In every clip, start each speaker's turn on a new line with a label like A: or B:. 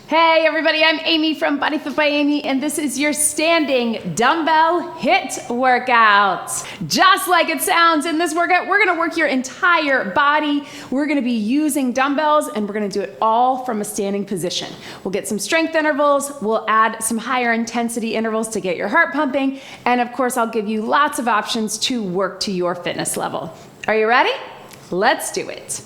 A: Hey everybody, I'm Amy from BodyFit by Amy, and this is your standing dumbbell HIIT workout. Just like it sounds, in this workout, we're gonna work your entire body. We're gonna be using dumbbells, and we're gonna do it all from a standing position. We'll get some strength intervals, we'll add some higher intensity intervals to get your heart pumping, and of course, I'll give you lots of options to work to your fitness level. Are you ready? Let's do it.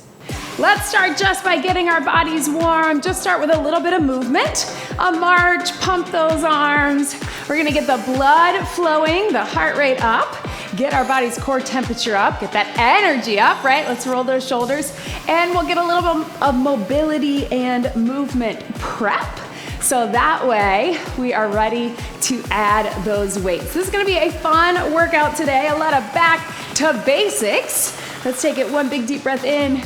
A: Let's start just by getting our bodies warm. Just start with a little bit of movement. A march, pump those arms. We're gonna get the blood flowing, the heart rate up, get our body's core temperature up, get that energy up, right? Let's roll those shoulders. And we'll get a little bit of mobility and movement prep. So that way we are ready to add those weights. This is gonna be a fun workout today. A lot of back to basics. Let's take it one big deep breath in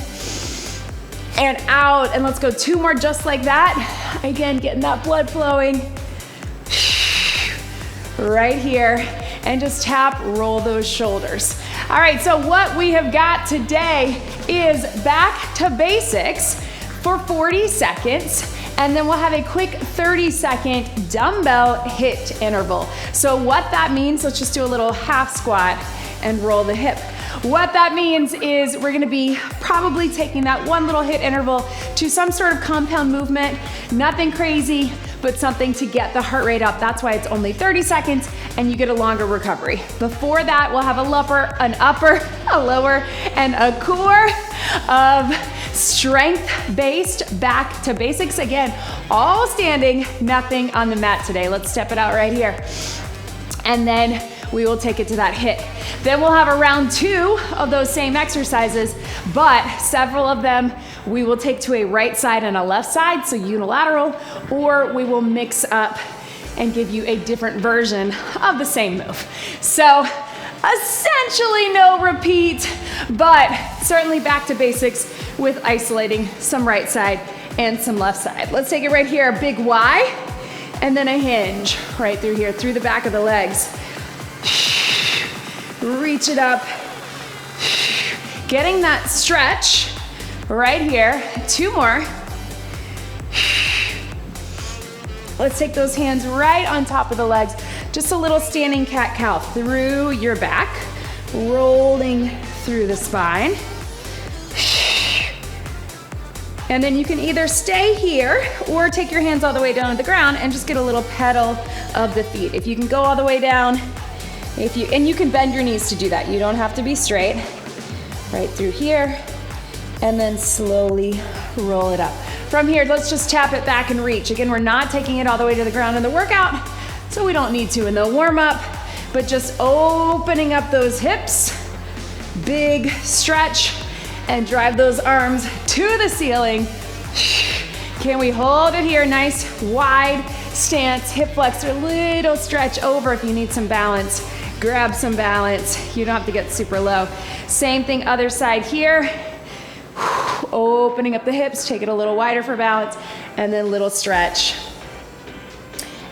A: and out, and let's go two more just like that. Again, getting that blood flowing right here, and just tap, roll those shoulders. All right, so what we have got today is back to basics for 40 seconds, and then we'll have a quick 30-second dumbbell HIIT interval. So what that means, let's just do a little half squat and roll the hip. What that means is we're gonna be probably taking that one little HIIT interval to some sort of compound movement, nothing crazy, but something to get the heart rate up. That's why it's only 30 seconds and you get a longer recovery. Before that, we'll have an upper, a lower, and a core of strength-based back to basics. Again, all standing, nothing on the mat today. Let's step it out right here. And then we will take it to that HIIT. Then we'll have a round two of those same exercises, but several of them we will take to a right side and a left side, so unilateral, or we will mix up and give you a different version of the same move. So essentially no repeat, but certainly back to basics with isolating some right side and some left side. Let's take it right here, a big Y, and then a hinge right through here, through the back of the legs. Reach it up. Getting that stretch right here. Two more. Let's take those hands right on top of the legs. Just a little standing cat-cow through your back, rolling through the spine. And then you can either stay here or take your hands all the way down to the ground and just get a little pedal of the feet. If you can go all the way down, and you can bend your knees to do that. You don't have to be straight. Right through here, and then slowly roll it up. From here, let's just tap it back and reach. Again, we're not taking it all the way to the ground in the workout, so we don't need to in the warm up, but just opening up those hips, big stretch, and drive those arms to the ceiling. Can we hold it here? Nice wide stance, hip flexor, little stretch over if you need some balance. Grab some balance. You don't have to get super low. Same thing, other side here. Opening up the hips, take it a little wider for balance, and then little stretch.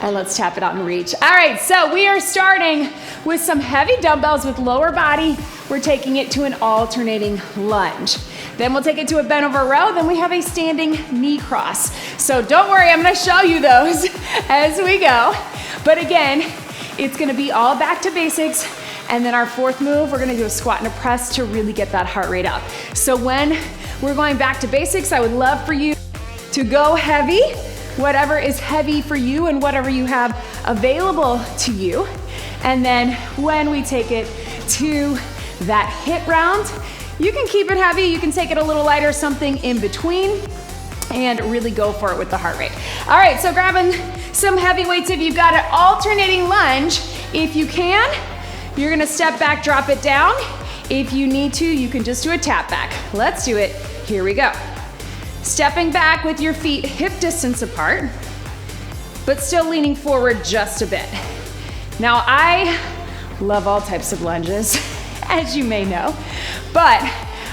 A: And let's tap it out and reach. All right, so we are starting with some heavy dumbbells with lower body. We're taking it to an alternating lunge. Then we'll take it to a bent over row. Then we have a standing knee cross. So don't worry, I'm gonna show you those as we go. But again, it's gonna be all back to basics. And then our fourth move, we're gonna do a squat and a press to really get that heart rate up. So when we're going back to basics, I would love for you to go heavy, whatever is heavy for you and whatever you have available to you. And then when we take it to that HIIT round, you can keep it heavy, you can take it a little lighter, something in between, and really go for it with the heart rate. All right, so grabbing some heavy weights. If you've got an alternating lunge, if you can, you're gonna step back, drop it down. If you need to, you can just do a tap back. Let's do it, here we go. Stepping back with your feet hip distance apart, but still leaning forward just a bit. Now, I love all types of lunges, as you may know, but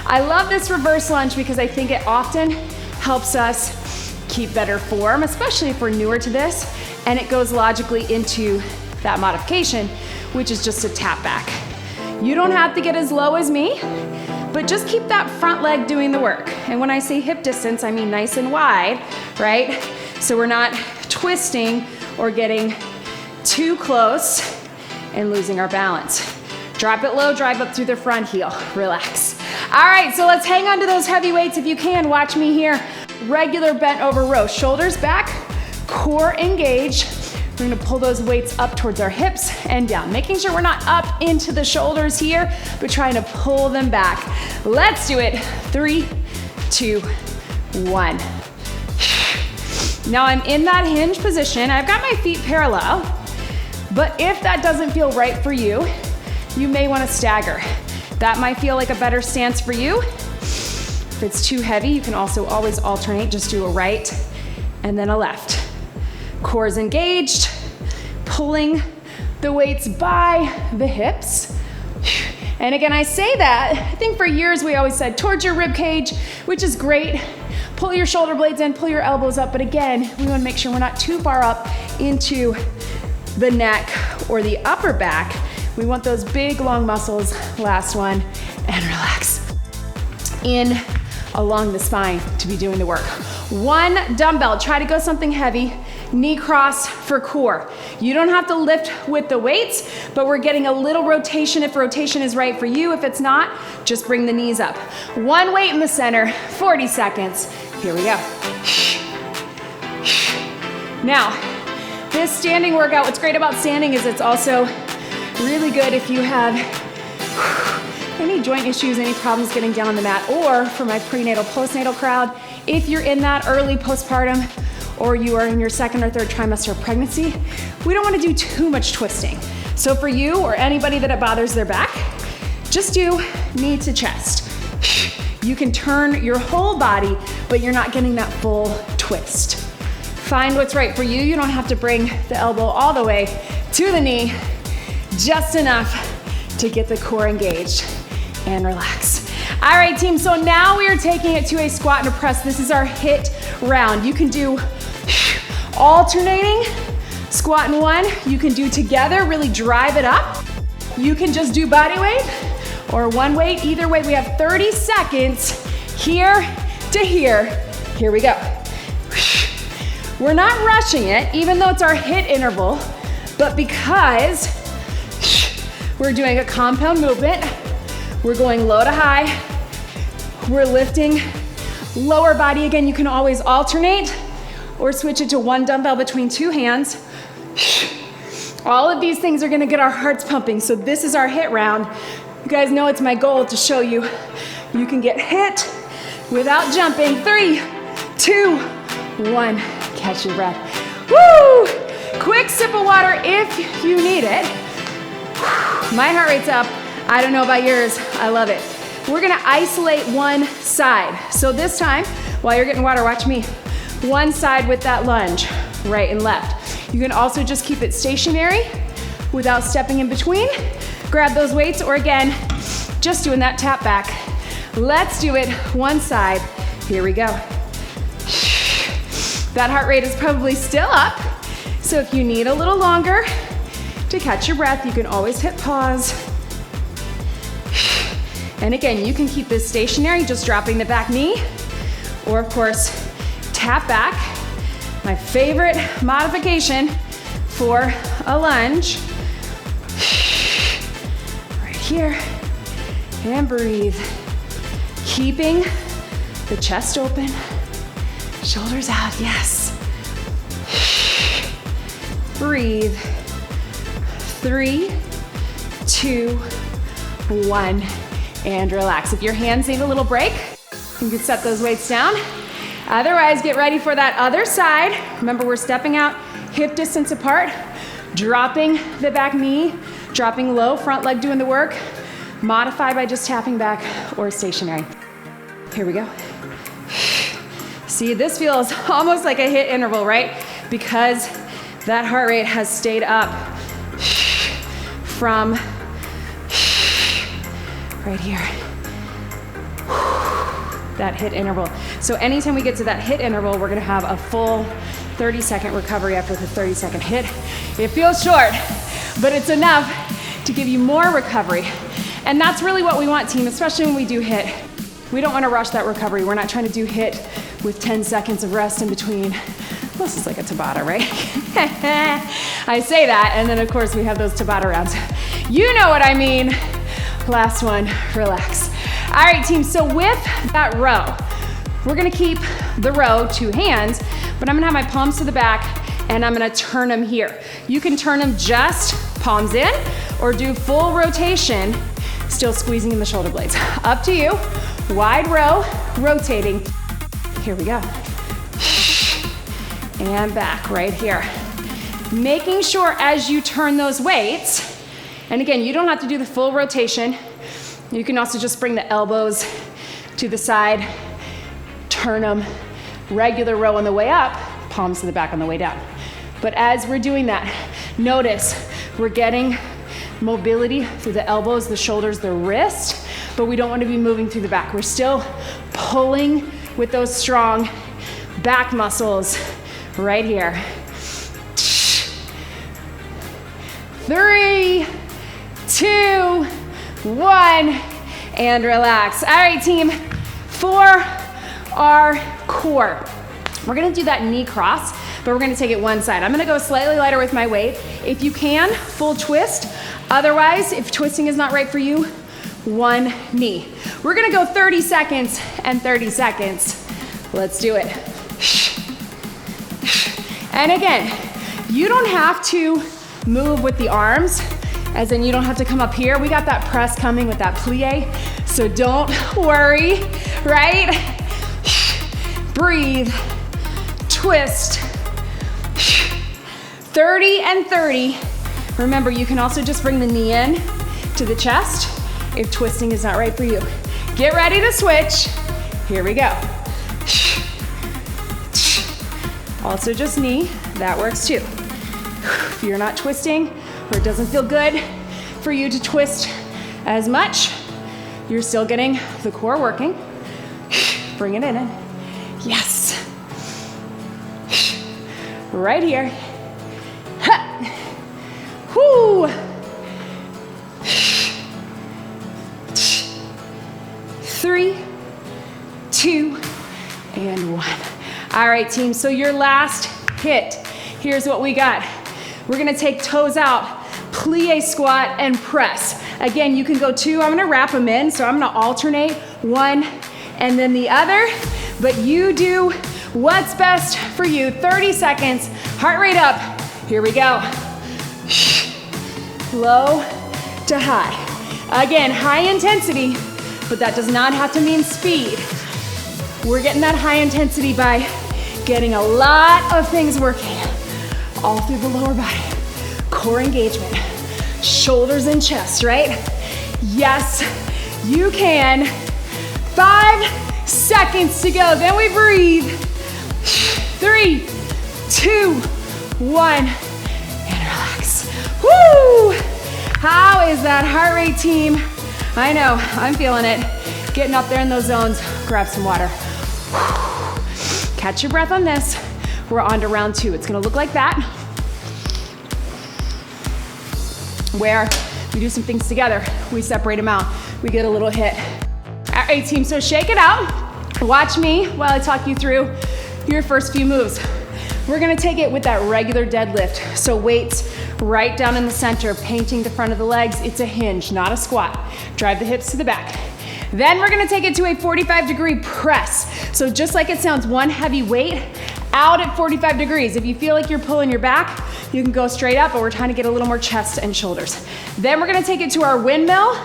A: I love this reverse lunge because I think it often helps us keep better form, especially if we're newer to this, and it goes logically into that modification, which is just a tap back. You don't have to get as low as me, but just keep that front leg doing the work. And when I say hip distance, I mean nice and wide, right? So we're not twisting or getting too close and losing our balance. Drop it low, drive up through the front heel, relax. All right, so let's hang on to those heavy weights if you can. Watch me here. Regular bent over row, shoulders back, core engaged. We're gonna pull those weights up towards our hips and down, making sure we're not up into the shoulders here, but trying to pull them back. Let's do it. 3, 2, 1. Now I'm in that hinge position. I've got my feet parallel, but if that doesn't feel right for you, you may wanna stagger. That might feel like a better stance for you. If it's too heavy, you can also always alternate. Just do a right and then a left. Core's engaged, pulling the weights by the hips. And again, I say that, I think for years we always said towards your rib cage, which is great. Pull your shoulder blades in, pull your elbows up, but again, we wanna make sure we're not too far up into the neck or the upper back. We want those big, long muscles. Last one, and relax. In along the spine to be doing the work. 1 dumbbell, try to go something heavy. Knee cross for core. You don't have to lift with the weights, but we're getting a little rotation if rotation is right for you. If it's not, just bring the knees up. 1 weight in the center, 40 seconds. Here we go. Now, this standing workout, what's great about standing is it's also really good if you have any joint issues, any problems getting down on the mat, or for my prenatal, postnatal crowd, if you're in that early postpartum or you are in your 2nd or 3rd trimester of pregnancy, we don't want to do too much twisting. So for you or anybody that it bothers their back, just do knee to chest. You can turn your whole body, but you're not getting that full twist. Find what's right for you. You don't have to bring the elbow all the way to the knee, just enough to get the core engaged and relax. All right, team, so now we are taking it to a squat and a press. This is our HIIT round. You can do alternating, squat and 1. You can do together, really drive it up. You can just do body weight or 1 weight. Either way, we have 30 seconds here to here. Here we go. We're not rushing it, even though it's our HIIT interval, but because we're doing a compound movement, we're going low to high, we're lifting lower body. Again, you can always alternate or switch it to 1 dumbbell between 2 hands. All of these things are gonna get our hearts pumping, so this is our HIIT round. You guys know it's my goal to show you you can get HIIT without jumping. 3, 2, 1, catch your breath. Woo! Quick sip of water if you need it. My heart rate's up. I don't know about yours. I love it. We're gonna isolate one side. So this time, while you're getting water, watch me. One side with that lunge, right and left. You can also just keep it stationary without stepping in between. Grab those weights, or again, just doing that tap back. Let's do it one side. Here we go. That heart rate is probably still up. So if you need a little longer to catch your breath, you can always hit pause. And again, you can keep this stationary, just dropping the back knee, or of course, tap back. My favorite modification for a lunge. Right here, and breathe. Keeping the chest open, shoulders out, yes. Breathe. 3, 2, 1, and relax. If your hands need a little break, you can set those weights down. Otherwise, get ready for that other side. Remember, we're stepping out hip distance apart, dropping the back knee, dropping low, front leg doing the work. Modify by just tapping back or stationary. Here we go. See, this feels almost like a HIIT interval, right? Because that heart rate has stayed up from right here. That HIIT interval. So anytime we get to that HIIT interval, we're gonna have a full 30-second recovery after the 30-second HIIT. It feels short, but it's enough to give you more recovery. And that's really what we want, team, especially when we do HIIT. We don't want to rush that recovery. We're not trying to do HIIT with 10 seconds of rest in between. This is like a Tabata, right? I say that, and then of course we have those Tabata rounds. You know what I mean. Last one, relax. All right, team, so with that row, we're gonna keep the row 2 hands, but I'm gonna have my palms to the back and I'm gonna turn them here. You can turn them just palms in or do full rotation, still squeezing in the shoulder blades. Up to you. Wide row, rotating. Here we go. And back right here. Making sure as you turn those weights, and again, you don't have to do the full rotation. You can also just bring the elbows to the side, turn them, regular row on the way up, palms to the back on the way down. But as we're doing that, notice we're getting mobility through the elbows, the shoulders, the wrist, but we don't want to be moving through the back. We're still pulling with those strong back muscles right here. 3, 2, 1, and relax. All right, team, for our core, we're gonna do that knee cross, but we're gonna take it one side. I'm gonna go slightly lighter with my weight. If you can, full twist. Otherwise, if twisting is not right for you, one knee. We're gonna go 30 seconds and 30 seconds. Let's do it. And again, you don't have to move with the arms, as in you don't have to come up here. We got that press coming with that plie, so don't worry, right? Breathe, twist. 30 and 30. Remember, you can also just bring the knee in to the chest if twisting is not right for you. Get ready to switch. Here we go. Also just knee, that works too. If you're not twisting or it doesn't feel good for you to twist as much, you're still getting the core working. Bring it in. Yes. Right here. Whoo. 3, 2, and 1. All right, team, so your last HIIT, here's what we got. We're gonna take toes out, plie squat, and press. Again, you can go 2. I'm gonna wrap them in, so I'm gonna alternate 1 and then the other, but you do what's best for you. 30 seconds, heart rate up. Here we go. Low to high. Again, high intensity, but that does not have to mean speed. We're getting that high intensity by getting a lot of things working all through the lower body. Core engagement, shoulders and chest, right? Yes, you can. 5 seconds to go, then we breathe. 3, 2, 1, and relax. Woo! How is that heart rate, team? I know, I'm feeling it. Getting up there in those zones, grab some water. Catch your breath on this. We're on to round 2. It's gonna look like that, where we do some things together. We separate them out. We get a little hit. All right, team, so shake it out. Watch me while I talk you through your first few moves. We're gonna take it with that regular deadlift. So weights right down in the center, painting the front of the legs. It's a hinge, not a squat. Drive the hips to the back. Then we're gonna take it to a 45-degree press. So just like it sounds, one heavy weight out at 45 degrees. If you feel like you're pulling your back, you can go straight up, but we're trying to get a little more chest and shoulders. Then we're gonna take it to our windmill,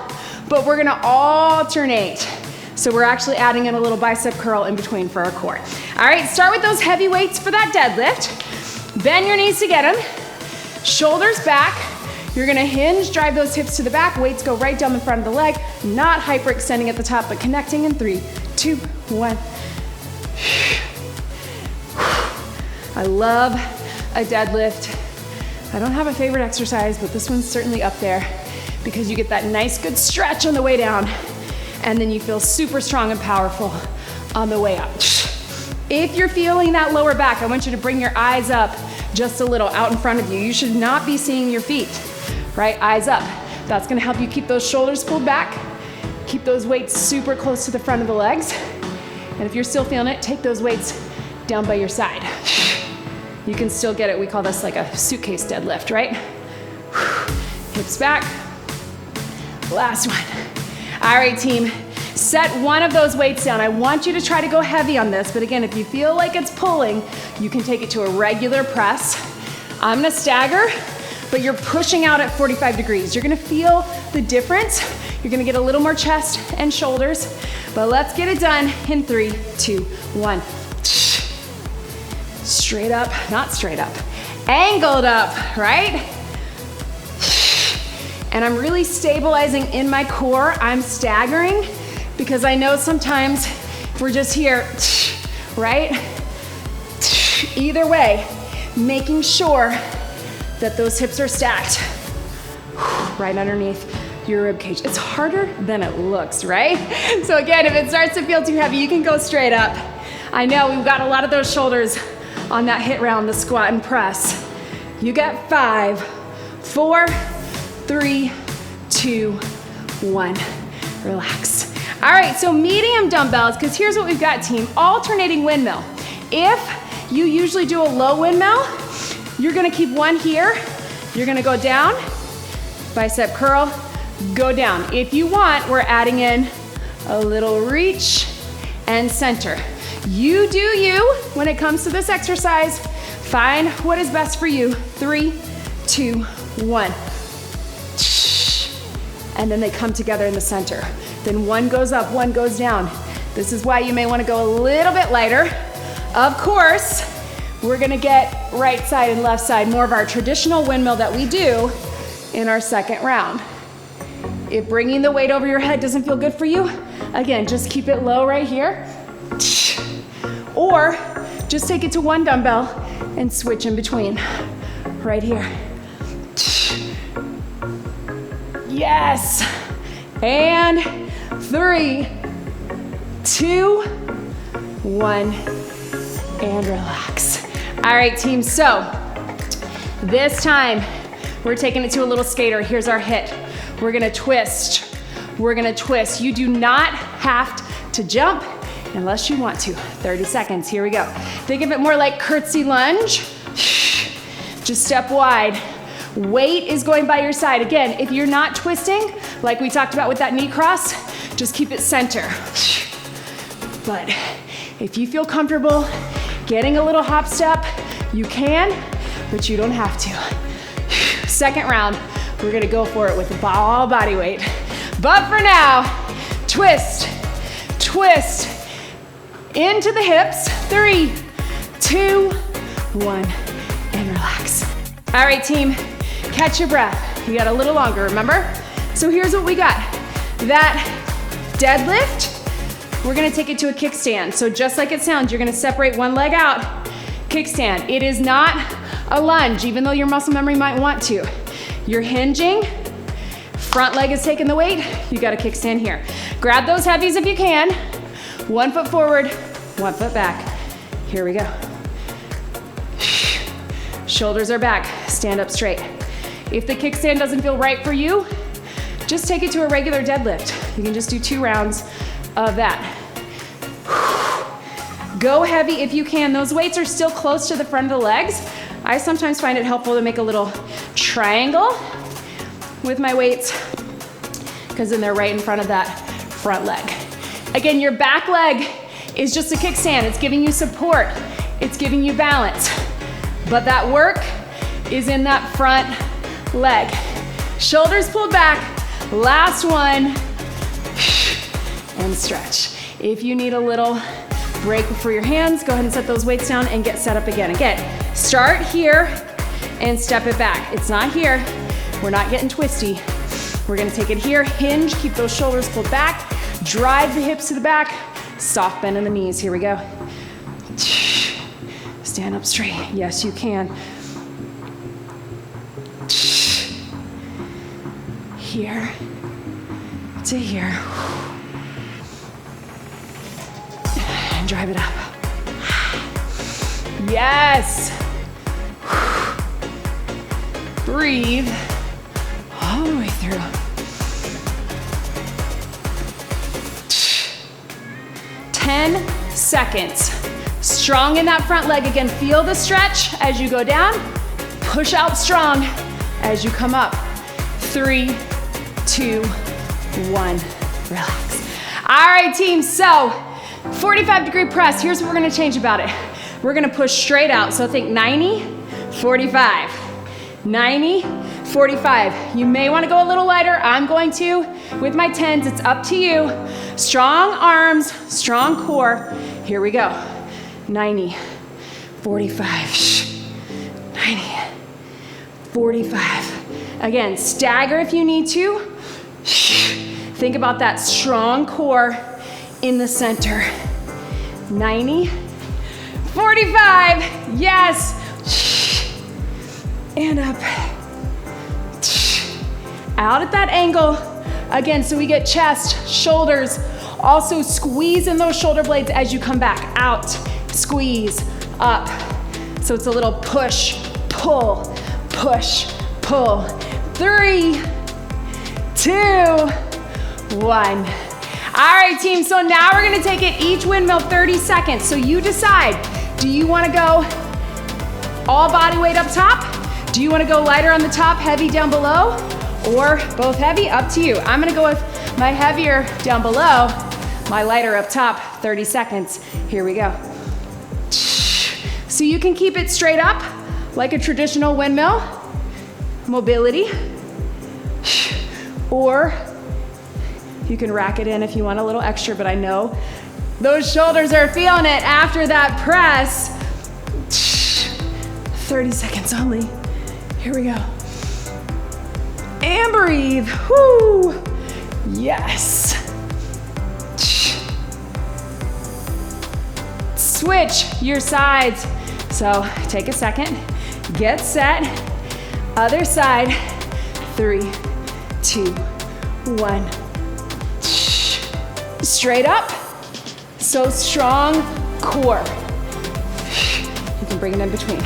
A: but we're gonna alternate. So we're actually adding in a little bicep curl in between for our core. All right, start with those heavy weights for that deadlift. Bend your knees to get them. Shoulders back. You're gonna hinge, drive those hips to the back. Weights go right down the front of the leg. Not hyperextending at the top, but connecting in 3, 2, 1. I love a deadlift. I don't have a favorite exercise, but this one's certainly up there because you get that nice good stretch on the way down, and then you feel super strong and powerful on the way up. If you're feeling that lower back, I want you to bring your eyes up just a little out in front of you. You should not be seeing your feet, right? Eyes up. That's gonna help you keep those shoulders pulled back, Keep those weights super close to the front of the legs. And if you're still feeling it, take those weights down by your side. You can still get it. We call this like a suitcase deadlift, right? Hips back. Last one. All right, team. Set one of those weights down. I want you to try to go heavy on this, but again, if you feel like it's pulling, you can take it to a regular press. I'm gonna stagger, but you're pushing out at 45 degrees. You're gonna feel the difference. You're gonna get a little more chest and shoulders, but let's get it done in 3, 2, 1. Straight up, not straight up, angled up, right? And I'm really stabilizing in my core. I'm staggering because I know sometimes we're just here, right? Either way, making sure that those hips are stacked right underneath your rib cage. It's harder than it looks, right? So again, if it starts to feel too heavy, you can go straight up. I know we've got a lot of those shoulders on that HIIT round, the squat and press. You got 5, 4, 3, 2, 1. Relax. All right, so medium dumbbells, because here's what we've got, team. Alternating windmill. If you usually do a low windmill, you're gonna keep one here. You're gonna go down, bicep curl, go down. If you want, we're adding in a little reach and center. You do you when it comes to this exercise. Find what is best for you. 3, 2, 1. And then they come together in the center. Then one goes up, one goes down. This is why you may want to go a little bit lighter. Of course, we're gonna get right side and left side, more of our traditional windmill that we do in our second round. If bringing the weight over your head doesn't feel good for you, again, just keep it low right here. Or just take it to one dumbbell and switch in between, right here. Yes. And 3, 2, 1, and relax. All right, team, so this time we're taking it to a little skater. Here's our HIIT. We're gonna twist. We're gonna twist. You do not have to jump unless you want to. 30 seconds, here we go. Think of it more like curtsy lunge. Just step wide. Weight is going by your side. Again, if you're not twisting, like we talked about with that knee cross, just keep it center. But if you feel comfortable getting a little hop step, you can, but you don't have to. Second round, we're gonna go for it with all body weight. But for now, twist, twist, into the hips. 3, 2, 1, and relax. All right, team, catch your breath. You got a little longer, remember? So here's what we got. That deadlift, we're gonna take it to a kickstand. So just like it sounds, you're gonna separate one leg out, kickstand. It is not a lunge, even though your muscle memory might want to. You're hinging, front leg is taking the weight, you got a kickstand here. Grab those heavies if you can. 1 foot forward, 1 foot back. Here we go. Shoulders are back, stand up straight. If the kickstand doesn't feel right for you, just take it to a regular deadlift. You can just do 2 rounds of that. Go heavy if you can. Those weights are still close to the front of the legs. I sometimes find it helpful to make a little triangle with my weights because then they're right in front of that front leg. Again, your back leg is just a kickstand. It's giving you support. It's giving you balance. But that work is in that front leg. Shoulders pulled back. Last one. And stretch. If you need a little break for your hands, go ahead and set those weights down and get set up again. Again, start here and step it back. It's not here. We're not getting twisty. We're gonna take it here, hinge, keep those shoulders pulled back, drive the hips to the back, soft bend in the knees. Here we go. Stand up straight. Yes, you can. Here to here. And drive it up. Yes. Breathe all the way through. 10 seconds. Strong in that front leg. Again, feel the stretch as you go down. Push out strong as you come up. 3, 2, 1. Relax. All right, team. So 45-degree press. Here's what we're gonna change about it. We're gonna push straight out. So think 90, 45. 90, 45. You may wanna go a little lighter. I'm going to with my 10s. It's up to you. Strong arms, strong core. Here we go. 90, 45. 90, 45. Again, stagger if you need to. Think about that strong core in the center. 90, 45. Yes. And up. Out at that angle. Again, so we get chest, shoulders. Also squeeze in those shoulder blades as you come back. Out, squeeze, up. So it's a little push, pull, push, pull. 3, 2, 1. All right, team, so now we're gonna take it each windmill 30 seconds. So you decide, do you wanna go all body weight up top? Do you wanna go lighter on the top, heavy down below? Or both heavy? Up to you. I'm gonna go with my heavier down below, my lighter up top, 30 seconds. Here we go. So you can keep it straight up like a traditional windmill, mobility, or you can rack it in if you want a little extra, but I know those shoulders are feeling it after that press. 30 seconds only. Here we go. And breathe. Whoo! Yes. Switch your sides. So take a second, get set. Other side. 3, 2, 1. Straight up. So strong core. You can bring it in between.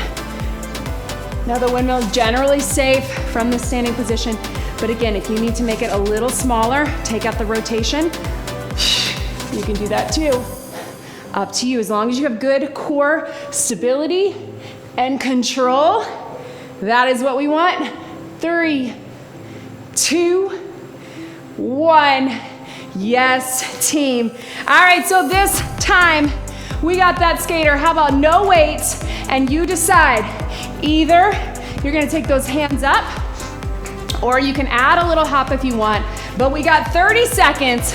A: Now the windmill is generally safe from the standing position, but again, if you need to make it a little smaller, take out the rotation, you can do that too. Up to you, as long as you have good core stability and control, that is what we want. 3, 2, 1. Yes, team. All right, so this time we got that skater. How about no weights, and you decide. Either you're gonna take those hands up, or you can add a little hop if you want, but we got 30 seconds,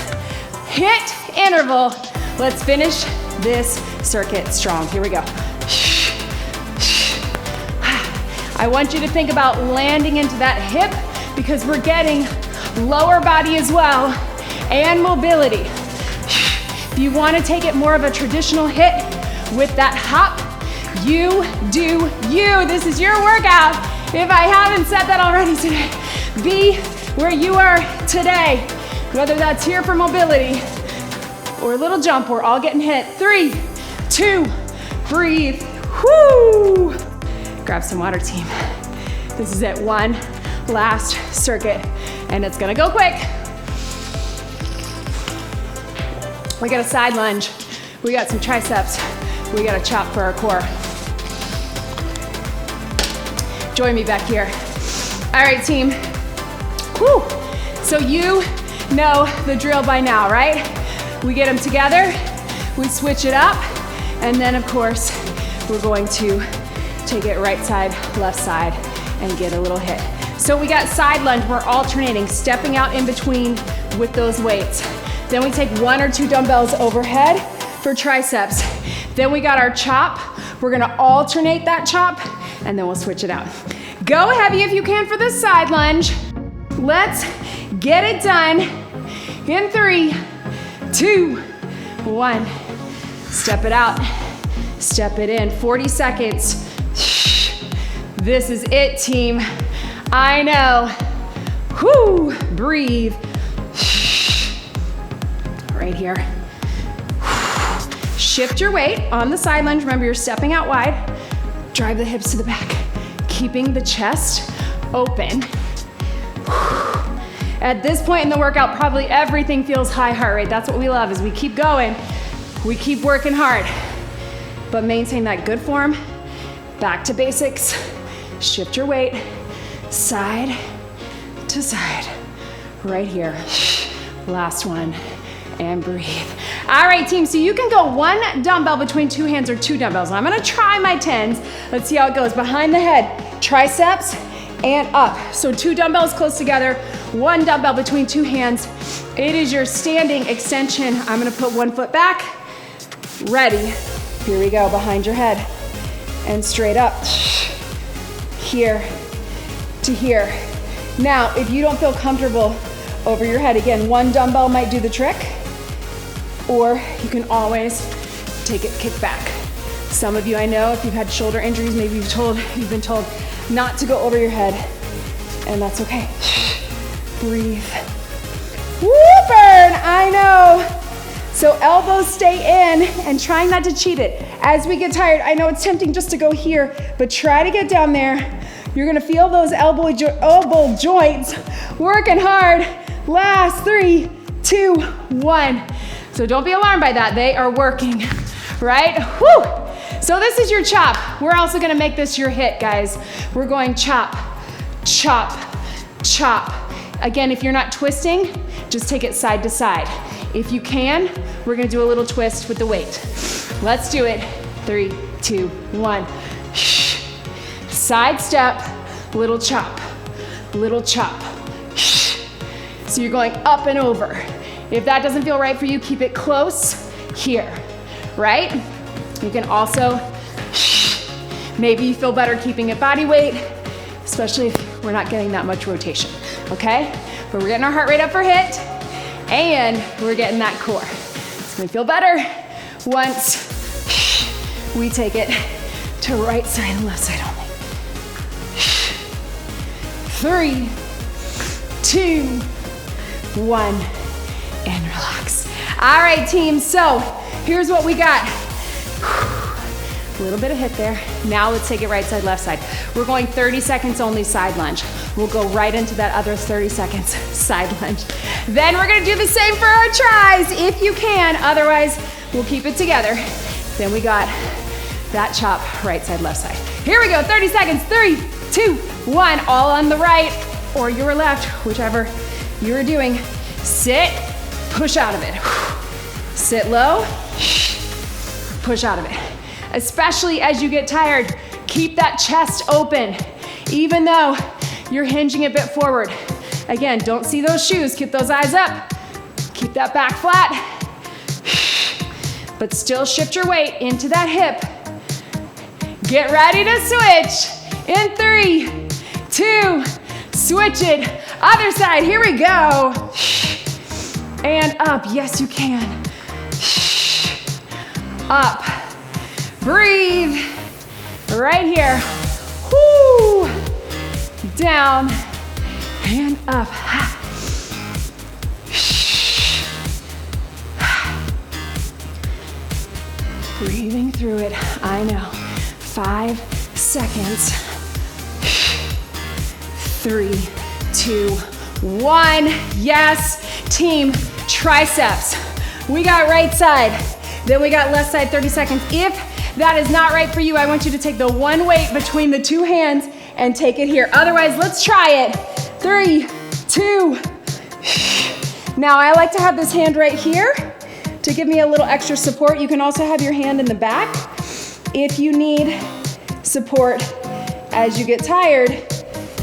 A: HIIT interval. Let's finish this circuit strong. Here we go. I want you to think about landing into that hip because we're getting lower body as well and mobility. If you wanna take it more of a traditional HIIT with that hop, you do you. This is your workout. If I haven't said that already today, be where you are today. Whether that's here for mobility or a little jump, we're all getting hit. 3, 2, breathe. Whoo! Grab some water, team. This is it, one last circuit, and it's gonna go quick. We got a side lunge. We got some triceps. We got a chop for our core. Join me back here. All right, team. Whew. So you know the drill by now, right? We get them together, we switch it up, and then of course, we're going to take it right side, left side, and get a little hit. So we got side lunge, we're alternating, stepping out in between with those weights. Then we take 1 or 2 dumbbells overhead for triceps. Then we got our chop. We're gonna alternate that chop, and then we'll switch it out. Go heavy if you can for the side lunge. Let's get it done in 3, 2, 1. Step it out, step it in. 40 seconds. This is it, team. I know. Whoo, breathe. Right here. Shift your weight on the side lunge. Remember, you're stepping out wide. Drive the hips to the back, keeping the chest open. At this point in the workout, probably everything feels high heart rate. That's what we love, is we keep going. We keep working hard, but maintain that good form. Back to basics. Shift your weight, side to side, right here. Last one, and breathe. All right, team, so you can go one dumbbell between two hands or two dumbbells. I'm gonna try my 10s. Let's see how it goes. Behind the head, triceps and up. So two dumbbells close together, one dumbbell between two hands. It is your standing extension. I'm gonna put one foot back. Ready. Here we go, behind your head and straight up. Here to here. Now, if you don't feel comfortable over your head, again, one dumbbell might do the trick, or you can always take it, kick back. Some of you, I know, if you've had shoulder injuries, maybe you've been told not to go over your head, and that's okay. Breathe. Woo, burn, I know. So elbows stay in and trying not to cheat it. As we get tired, I know it's tempting just to go here, but try to get down there. You're gonna feel those elbow joints working hard. Last 3, 2, 1. So don't be alarmed by that. They are working, right? Whew. So this is your chop. We're also gonna make this your HIIT, guys. We're going chop, chop, chop. Again, if you're not twisting, just take it side to side. If you can, we're gonna do a little twist with the weight. Let's do it. 3, 2, 1. Side step, little chop, little chop. So you're going up and over. If that doesn't feel right for you, keep it close here, right? You can also, maybe you feel better keeping it body weight, especially if we're not getting that much rotation, okay? But we're getting our heart rate up for HIIT, and we're getting that core. It's gonna feel better once we take it to right side and left side only. 3, 2, 1, and relax. All right, team, so here's what we got. A little bit of HIIT there. Now let's take it right side, left side. We're going 30 seconds only side lunge. We'll go right into that other 30 seconds side lunge. Then we're gonna do the same for our tries if you can, otherwise we'll keep it together. Then we got that chop, right side, left side. Here we go, 30 seconds, 3, 2, 1, all on the right or your left, whichever you're doing. Sit, push out of it. Sit low, push out of it. Especially as you get tired, keep that chest open, even though you're hinging a bit forward. Again, don't see those shoes, keep those eyes up. Keep that back flat, but still shift your weight into that hip. Get ready to switch. In 3, 2, switch it. Other side, here we go. And up, yes you can. Up, breathe, right here. Whoo, down, and up. Breathing through it, I know. 5 seconds. 3, 2, 1. Yes, team, triceps. We got right side, then we got left side, 30 seconds. If that is not right for you, I want you to take the one weight between the two hands and take it here. Otherwise, let's try it. 3, 2. Now, I like to have this hand right here to give me a little extra support. You can also have your hand in the back if you need support as you get tired.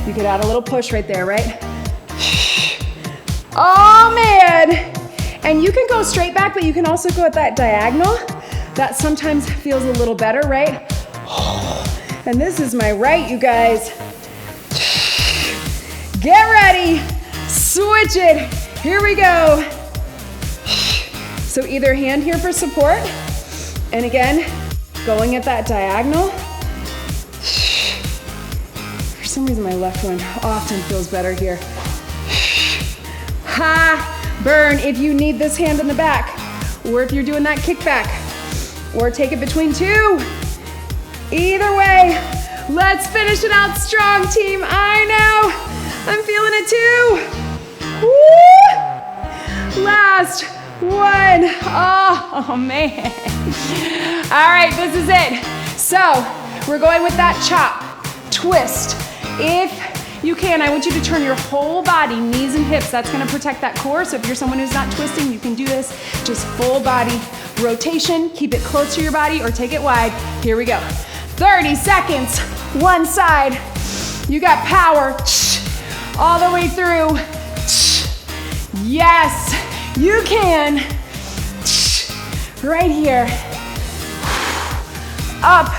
A: You could add a little push right there, right? Oh man! And you can go straight back, but you can also go at that diagonal. That sometimes feels a little better, right? And this is my right, you guys. Get ready, switch it. Here we go. So either hand here for support, and again, going at that diagonal. For some reason, my left one often feels better here. Ha, burn if you need this hand in the back, or if you're doing that kickback, or take it between two. Either way, let's finish it out strong, team. I know, I'm feeling it too. Woo! Last one. Oh, man. All right, this is it. So we're going with that chop, twist. If you can, I want you to turn your whole body, knees and hips. That's gonna protect that core. So if you're someone who's not twisting, you can do this. Just full body rotation. Keep it close to your body or take it wide. Here we go. 30 seconds, one side. You got power all the way through. Yes, you can. Right here. Up.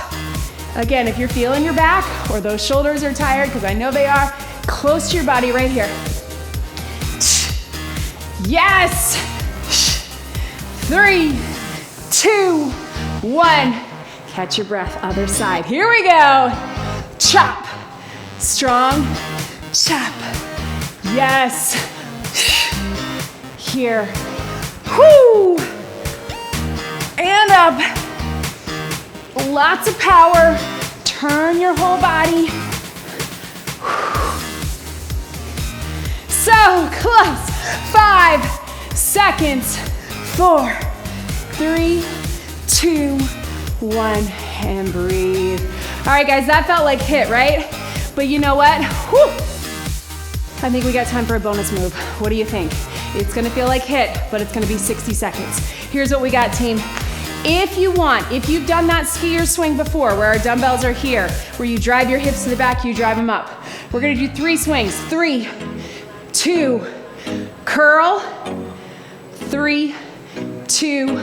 A: Again, if you're feeling your back or those shoulders are tired, because I know they are, close to your body right here. Yes. 3, 2, 1. Catch your breath, other side. Here we go. Chop. Strong. Chop. Yes. Here. Whoo. And up. Lots of power. Turn your whole body. So close. 5 seconds. 4, 3, 2, 1, and breathe. All right, guys, that felt like HIIT, right? But you know what? Whew. I think we got time for a bonus move. What do you think? It's gonna feel like HIIT, but it's gonna be 60 seconds. Here's what we got, team. If you want, if you've done that skier swing before, where our dumbbells are here, where you drive your hips to the back, you drive them up. We're gonna do 3 swings. 3, 2, curl. 3, 2,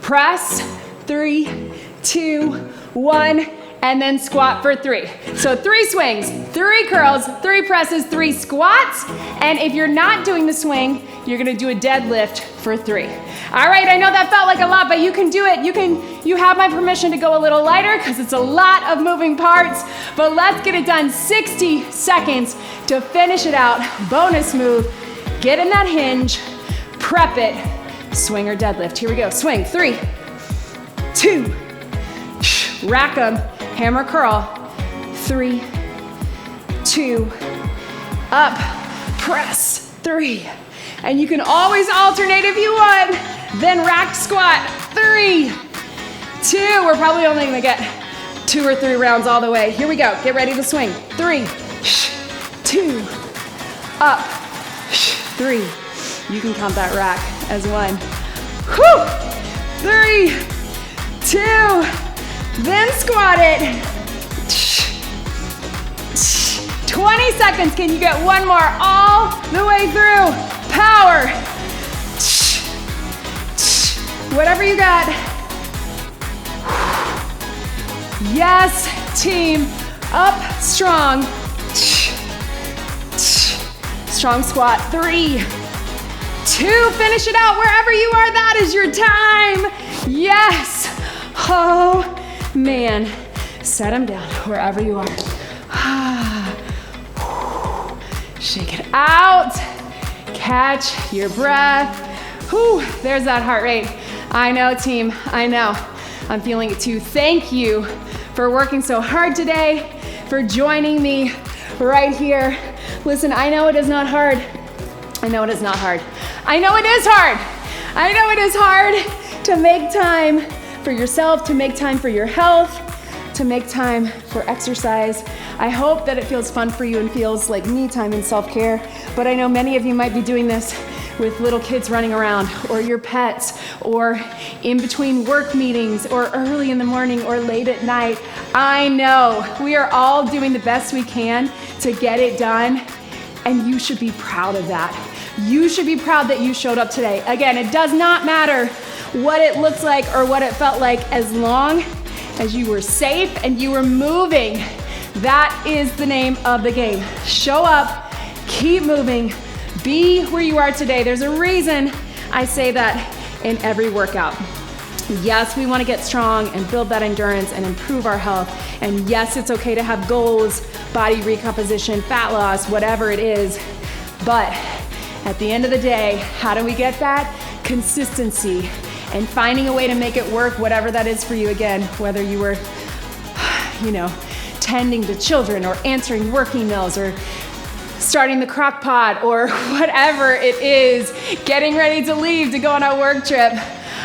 A: press. 3, 2, 1, and then squat for 3. So 3 swings, 3 curls, 3 presses, 3 squats. And if you're not doing the swing, you're gonna do a deadlift for 3. All right, I know that felt like a lot, but you can do it. You have my permission to go a little lighter because it's a lot of moving parts, but let's get it done. 60 seconds to finish it out. Bonus move, get in that hinge, prep it, swing or deadlift. Here we go, swing, 3, 2, rack them, hammer curl, 3, 2, up, press, 3. And you can always alternate if you want. Then rack squat, 3, 2. We're probably only gonna get 2 or 3 rounds all the way. Here we go, get ready to swing. 3, 2, up, 3. You can count that rack as 1. Whew. 3, 2, then squat it. 20 seconds, can you get one more all the way through? Power. Whatever you got. Yes, team. Up, strong. Strong squat. 3, 2, finish it out wherever you are. That is your time. Yes. Oh, man. Set them down wherever you are. Shake it out. Catch your breath. Whew, there's that heart rate. I know, team, I know. I'm feeling it too. Thank you for working so hard today, for joining me right here. Listen, I know it is not hard. I know it is not hard. I know it is hard. I know it is hard to make time for yourself, to make time for your health, to make time for exercise. I hope that it feels fun for you and feels like me time and self-care, but I know many of you might be doing this with little kids running around, or your pets, or in between work meetings, or early in the morning, or late at night. I know we are all doing the best we can to get it done, and you should be proud of that. You should be proud that you showed up today. Again, it does not matter what it looks like or what it felt like, as long as you were safe and you were moving. That is the name of the game. Show up, keep moving, be where you are today. There's a reason I say that in every workout. Yes, we want to get strong and build that endurance and improve our health. And yes, it's okay to have goals, body recomposition, fat loss, whatever it is. But at the end of the day, how do we get that? Consistency and finding a way to make it work, whatever that is for you. Again, whether you were, tending to children or answering work emails or starting the crock pot or whatever it is, getting ready to leave to go on our work trip.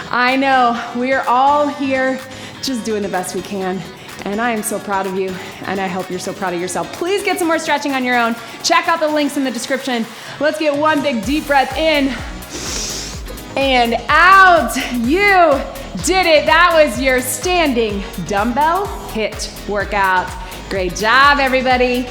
A: I know we are all here just doing the best we can. And I am so proud of you, and I hope you're so proud of yourself. Please get some more stretching on your own. Check out the links in the description. Let's get one big deep breath in and out. You did it. That was your standing dumbbell HIIT workout. Great job, everybody.